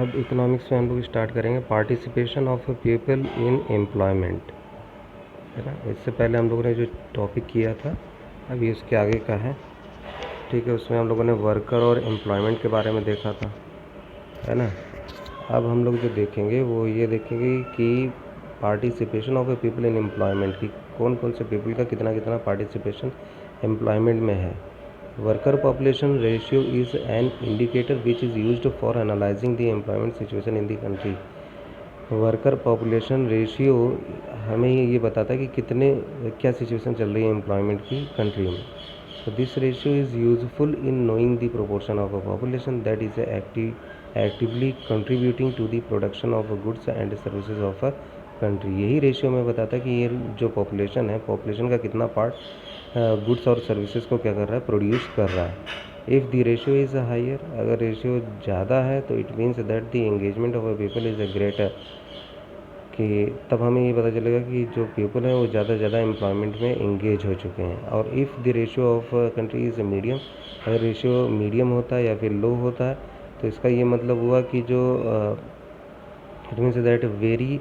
अब इकोनॉमिक्स में हम लोग स्टार्ट करेंगे participation of people in employment, है ना। इससे पहले हम लोगों ने जो टॉपिक किया था अभी उसके आगे का है, ठीक है। उसमें हम लोगों ने वर्कर और एम्प्लॉयमेंट के बारे में देखा था, है ना। अब हम लोग जो देखेंगे वो ये देखेंगे कि participation of A people in employment की कौन कौन से पीपल का कितना कितना पार्टिसिपेशन एम्प्लॉयमेंट में है। Worker population ratio is an indicator which is used for analysing the employment situation in the country. Worker population ratio हमें ये बताता है कि कितने क्या सिचुएशन चल रही है एम्प्लॉयमेंट की कंट्री में। So this ratio is useful in knowing the proportion of a population that is actively contributing to the production of goods and services of a country। यही रेशियो में बताता है कि ये जो पॉपुलेशन है, पॉपुलेशन का कितना पार्ट गुड्स और सर्विसेज को क्या कर रहा है, प्रोड्यूस कर रहा है। If the ratio is higher, अगर रेशियो ज़्यादा है तो it means that the engagement of a people is a greater, कि तब हमें ये पता चलेगा कि जो पीपल हैं वो ज़्यादा से ज़्यादा एम्प्लॉयमेंट में इंगेज हो चुके हैं। और if the ratio of country is medium, अगर रेशियो मीडियम होता है या फिर लो होता है तो इसका ये मतलब हुआ कि जो it means that very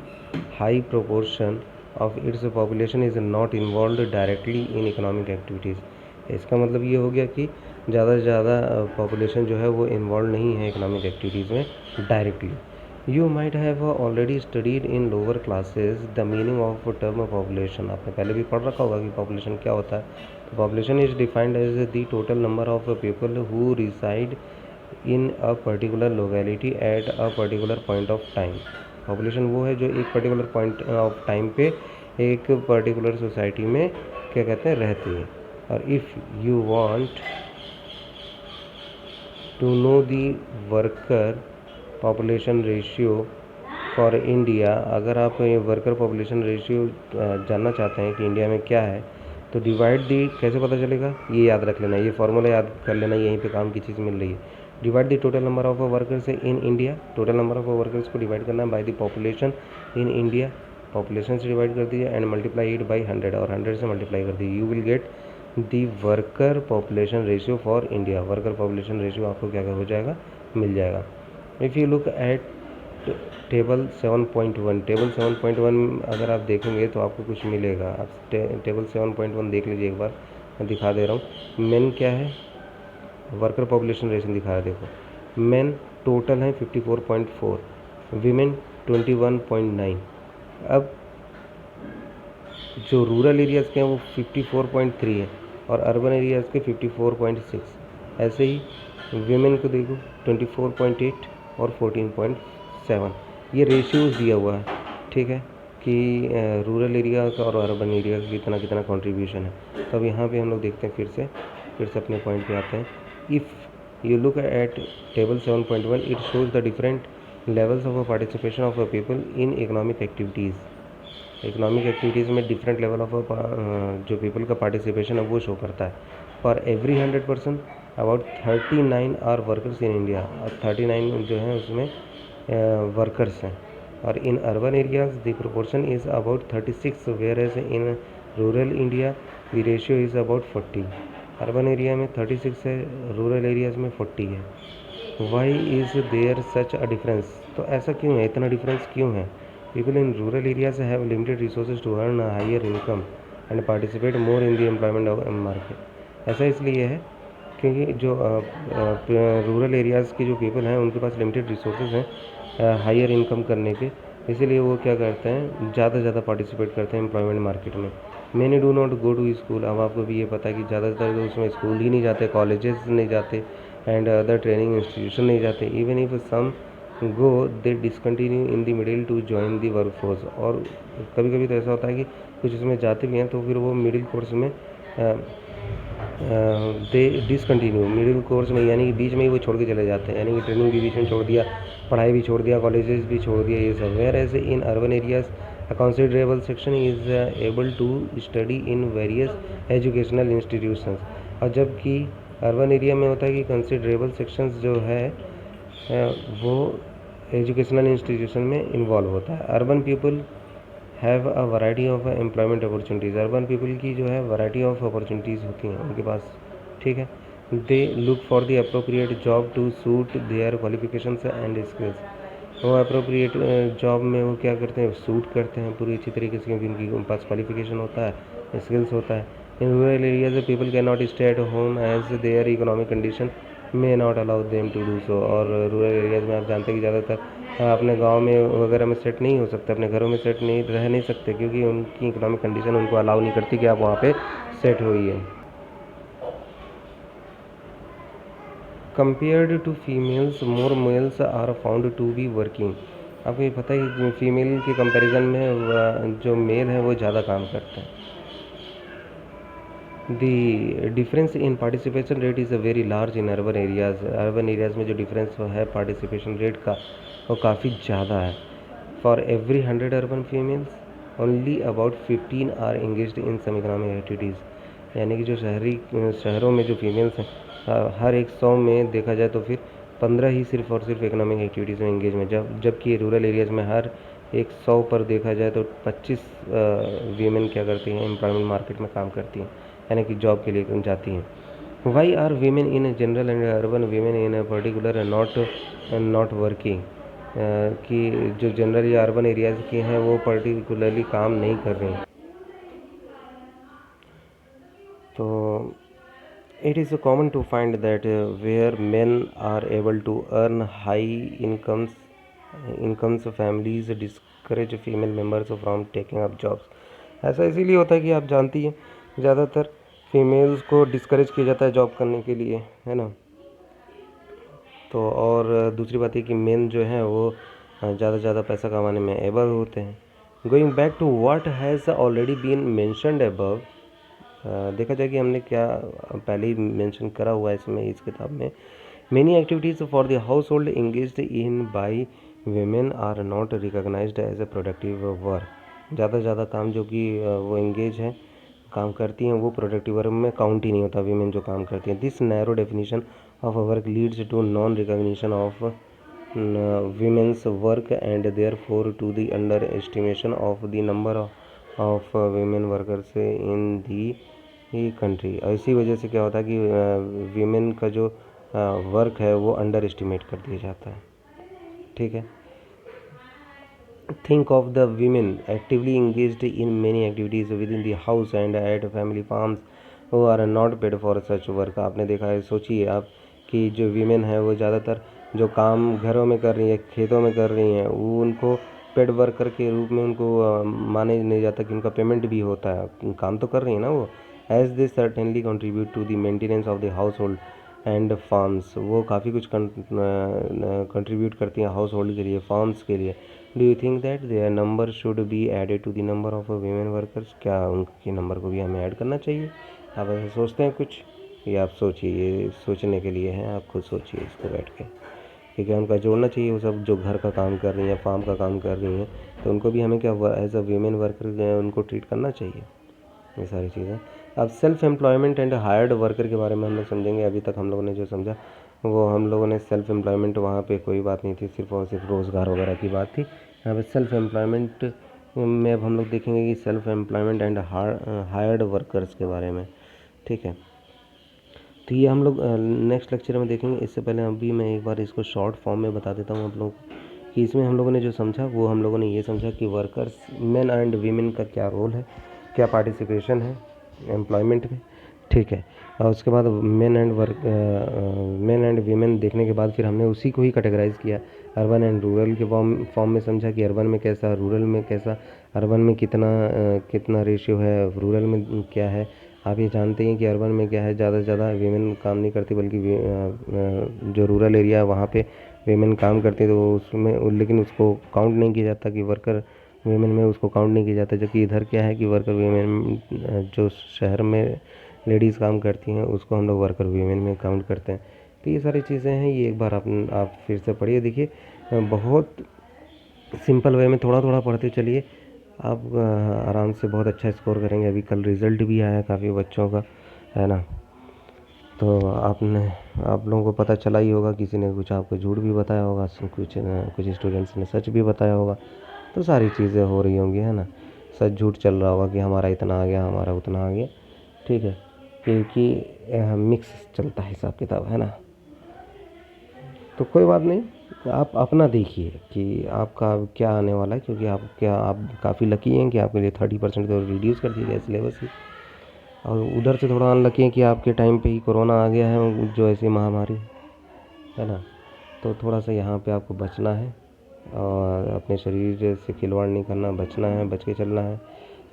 high proportion of its population is not involve directly in economic activities. इसका मतलब ये हो गया कि ज़्यादा से ज़्यादा पॉपुलेशन जो है वो इन्वॉल्व नहीं है इकोनॉमिक एक्टिविटीज़ में directly. You might have already studied in lower classes the meaning of term population। आपने पहले भी पढ़ रखा होगा कि पॉपुलेशन क्या होता है। तो population is defined as the total number of people who reside in a particular locality at a particular point of time. Population वो है जो एक पर्टिकुलर पॉइंट ऑफ टाइम पे एक पर्टिकुलर सोसाइटी में क्या कहते हैं, रहती है। और if you want to know the worker population ratio for India, अगर आप ये वर्कर पॉपुलेशन रेशियो जानना चाहते हैं कि इंडिया में क्या है, तो डिवाइड दी कैसे पता चलेगा, ये याद रख लेना, ये फार्मूला याद कर लेना, यहीं पे काम की चीज़ मिल रही है। Divide the total number of workers in India, total number of workers को डिवाइड करना है by the population in India, population से डिवाइड कर दीजिए एंड मल्टीप्लाई इट बाई 100, और 100 से मल्टीप्लाई कर दीजिए। You will get the worker population ratio for India. Worker population ratio आपको क्या हो जाएगा, मिल जाएगा। If you look at table 7.1, table 7.1 अगर आप देखेंगे तो आपको कुछ मिलेगा। आप टेबल 7.1 देख लीजिए एक बार, मैं दिखा दे रहा हूँ। मेन क्या है, वर्कर पॉपुलेशन रेशियो दिखा रहा है, देखो मेन टोटल है 54.4, वीमेन 21.9। अब जो रूरल एरियाज़ के हैं वो 54.3 है और अर्बन एरियाज़ के 54.6। ऐसे ही वीमेन को देखो 24.8 और 14.7। ये रेशियोज दिया हुआ है, ठीक है, कि रूरल एरिया का और अर्बन एरिया का कितना कितना कंट्रीब्यूशन है। तो अब यहाँ पे हम लोग देखते हैं, फिर से अपने पॉइंट पे आते हैं। If you look at table 7.1, it shows the different levels of participation of people in economic activities. Economic activities में डिफरेंट लेवल ऑफ जो पीपल का पार्टिसिपेशन है वो शो करता है। For every 100% about 39 are workers in India. 39 जो है उसमें वर्कर्स हैं। और in urban areas the proportion is about 36, where as in rural India the ratio is about 40। Urban area में 36 है, रूरल एरियाज में 40 है। Why is there such a difference, तो ऐसा क्यों है, इतना डिफरेंस क्यों है। People in rural areas have limited resources to earn a higher income and participate more in the employment market। ऐसा इसलिए है क्योंकि जो रूरल एरियाज़ के जो पीपल हैं उनके पास लिमिटेड रिसोर्सेज हैं हायर इनकम करने के, इसीलिए वो क्या करते हैं, ज़्यादा से ज़्यादा पार्टिसिपेट करते हैं एम्प्लॉयमेंट मार्केट में। Many do not go to school, अब आपको भी ये पता है कि ज़्यादातर तो उसमें स्कूल ही नहीं जाते, कॉलेजेस नहीं जाते एंड अदर ट्रेनिंग इंस्टीट्यूशन नहीं जाते। Even if some go they discontinue in the middle to join the work force. और कभी कभी तो ऐसा होता है कि कुछ इसमें जाते भी हैं तो फिर वो मिडिल कोर्स में दे डिसकंटिन्यू, मिडिल कोर्स में यानी कि बीच में ही वो छोड़ के चले जाते हैं, यानी कि ट्रेनिंग भी बीच में छोड़ दिया, पढ़ाई भी छोड़ दिया, कॉलेजेस भी छोड़ दिया, ये सब। Where as in urban areas a considerable section is able to study in various educational institutions. और जबकि अर्बन एरिया में होता है कि कंसिडरेबल सेक्शंस जो है वो एजुकेशनल इंस्टीट्यूशन में इन्वॉल्व होता है। Urban people have a variety of employment opportunities. Urban people की जो है वैरायटी ऑफ अपॉर्चुनिटीज़ होती हैं उनके पास, ठीक है। They look for the appropriate job to suit their qualifications and skills. वो अप्रोप्रिएट जॉब में वो क्या करते हैं, सूट करते हैं पूरी अच्छी तरीके से, क्योंकि उनके पास क्वालिफिकेशन होता है, स्किल्स होता है। In rural areas people can not stay at home as their economic condition may not allow them to do so. और रूरल एरियाज में आप जानते हैं कि ज़्यादातर अपने गांव में वगैरह में सेट नहीं हो सकते, अपने घरों में सेट नहीं रह नहीं सकते, क्योंकि उनकी इकोनॉमिक कंडीशन उनको अलाउ नहीं करती कि आप वहाँ पे सेट होइए। Compared to females more males are found to be working. आपको ये पता है फीमेल के कंपैरिजन में जो मेल है वो ज़्यादा काम करते हैं। दी difference in participation rate is a very large in urban areas. Urban areas में जो डिफरेंस है पार्टिसिपेशन रेट का वो काफ़ी ज़्यादा है। For every 100 urban females only about 15 are engaged in some economic activities. यानी कि जो शहरों में जो फीमेल्स हैं हर 100 में देखा जाए तो फिर 15 ही सिर्फ और सिर्फ इकोनॉमिक एक्टिविटीज़ में इंगेज में, जबकि रूरल एरियाज़ में हर 100 पर देखा जाए तो 25 वीमेन क्या करती हैं, एम्प्लॉयमेंट मार्केट में काम करती हैं, यानी कि जॉब के लिए जाती हैं। Why are women in general and urban women in particular not working. कि जो जनरल या अर्बन एरियाज़ की हैं वो पर्टिकुलरली काम नहीं कर रही हैं। तो it is common to find that where men are able to earn high incomes families discourage female members from taking up jobs। ऐसा इसीलिए होता है कि आप जानती हैं ज़्यादातर फीमेल्स को डिस्करेज किया जाता है जॉब करने के लिए, है ना। तो और दूसरी बात है कि मेन जो है वो ज़्यादा से ज़्यादा पैसा कमाने में एबल होते हैं। Going back to what has already been mentioned above, देखा जाए कि हमने क्या पहले ही मेंशन करा हुआ है इसमें इस किताब में। Many activities for the household engaged in by women are not recognised as a productive work. ज़्यादा से ज़्यादा काम जो कि वो इंगेज हैं, काम करती हैं, वो प्रोडक्टिव वर्क में काउंट ही नहीं होता वीमेन जो काम करती हैं। This narrow definition of work leads to non recognition of women's work and therefore to the underestimation of the number of women workers in the country। इसी वजह से क्या होता है कि वीमेन का जो वर्क है वो अंडर एस्टिमेट कर दिया जाता है। ठीक है। Think of the women actively engaged in many activities within the house and at family farms who are not paid for such work। आपने देखा है, सोचिए आप कि जो वीमेन है वो ज़्यादातर जो काम घरों में कर रही है, खेतों में कर रही हैं, वो उनको पेड वर्कर के रूप में उनको माने नहीं जाता कि उनका पेमेंट भी होता है, काम तो कर रही है ना वो। As they certainly contribute to the maintenance of the household and farms, वो काफ़ी कुछ कंट्रीब्यूट करती हैं हाउस होल्ड के लिए, फार्म्स के लिए। Do you think that their number should be added to the number of women workers? क्या उनके नंबर को भी हमें ऐड करना चाहिए? आप ऐसा सोचते हैं कुछ? ये आप सोचिए, ये सोचने के लिए है, आप खुद सोचिए इसको बैठ के कि क्या उनका जोड़ना चाहिए। वो सब जो घर का काम कर रही हैं, फार्म का काम कर रही हैं, तो उनको भी हमें क्या एज अ वीमेन वर्कर उनको ट्रीट करना चाहिए, ये सारी चीज़ें। अब self employment and hired worker के बारे में हम लोग समझेंगे। अभी तक हम लोगों ने जो समझा वो हम लोगों ने सेल्फ एम्प्लॉयमेंट, वहाँ पे कोई बात नहीं थी, सिर्फ और सिर्फ रोज़गार वगैरह की बात थी। यहाँ पे सेल्फ एम्प्लॉयमेंट में अब हम लोग देखेंगे कि self employment and hired workers के बारे में। ठीक है, तो ये हम लोग नेक्स्ट लेक्चर में देखेंगे। इससे पहले अभी मैं एक बार इसको शॉर्ट फॉर्म में बता देता हूँ आप लोगों को कि इसमें हम लोगों ने जो समझा वो हम लोगों ने ये समझा कि वर्कर्स मेन एंड वीमेन का क्या रोल है, क्या पार्टिसिपेशन है एम्प्लॉयमेंट में। ठीक है, और उसके बाद मेन एंड वीमेन देखने के बाद फिर हमने उसी को ही कैटेगराइज किया अर्बन एंड रूरल के फॉर्म में समझा कि अर्बन में कैसा, रूरल में कैसा, अर्बन में कितना रेशियो है, रूरल में क्या है। आप ये जानते हैं कि अर्बन में क्या है, ज़्यादा से ज़्यादा वीमेन काम नहीं करती, बल्कि जो रूरल एरिया है वहाँ पे वीमेन काम करती है, तो उसमें लेकिन उसको काउंट नहीं किया जाता कि वर्कर वीमेन में उसको काउंट नहीं किया जाता। जबकि इधर क्या है कि वर्कर वीमेन जो शहर में लेडीज़ काम करती हैं उसको हम लोग वर्कर वीमेन में काउंट करते हैं। तो ये सारी चीज़ें हैं, ये एक बार आप फिर से पढ़िए, देखिए बहुत सिंपल वे में थोड़ा थोड़ा पढ़ते चलिए, आप आराम से बहुत अच्छा स्कोर करेंगे। अभी कल रिज़ल्ट भी आया है काफ़ी बच्चों का, है ना। तो आप लोगों को पता चला ही होगा, किसी ने कुछ आपको झूठ भी बताया होगा, कुछ स्टूडेंट्स ने सच भी बताया होगा, तो सारी चीज़ें हो रही होंगी, है ना। सच झूठ चल रहा होगा कि हमारा इतना आ गया, हमारा उतना आ गया। ठीक है, क्योंकि मिक्स चलता है हिसाब किताब, है ना। तो कोई बात नहीं, आप अपना देखिए कि आपका क्या आने वाला है, क्योंकि आप काफ़ी लकी हैं कि आपके लिए 30% तो रिड्यूस कर दिया गया सिलेबस ही। और उधर से थोड़ा अनलकी हैं कि आपके टाइम पे ही कोरोना आ गया है, जो ऐसी महामारी है ना। तो थोड़ा सा यहाँ पे आपको बचना है और अपने शरीर से खिलवाड़ नहीं करना, बचना है, बच के चलना है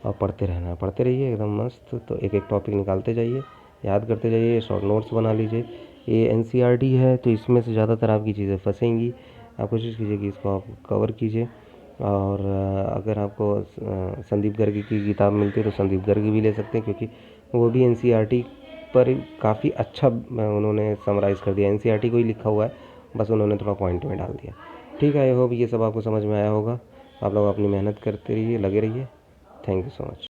और पढ़ते रहना है। पढ़ते रहिए एकदम मस्त। तो एक एक टॉपिक निकालते जाइए, याद करते जाइए, शॉर्ट नोट्स बना लीजिए। ये एनसीईआरटी है तो इसमें से ज़्यादातर आपकी चीज़ें फंसेंगी। आप कोशिश कीजिए कि इसको आप कवर कीजिए। और अगर आपको संदीप गर्ग की किताब मिलती है तो संदीप गर्ग भी ले सकते हैं, क्योंकि वो भी एनसीईआरटी पर काफ़ी अच्छा उन्होंने समराइज़ कर दिया। एनसीईआरटी को ही लिखा हुआ है, बस उन्होंने थोड़ा पॉइंट में डाल दिया। ठीक है, आई होप ये सब आपको समझ में आया होगा। आप लोग अपनी मेहनत करते रहिए, लगे रहिए। Thank you so much.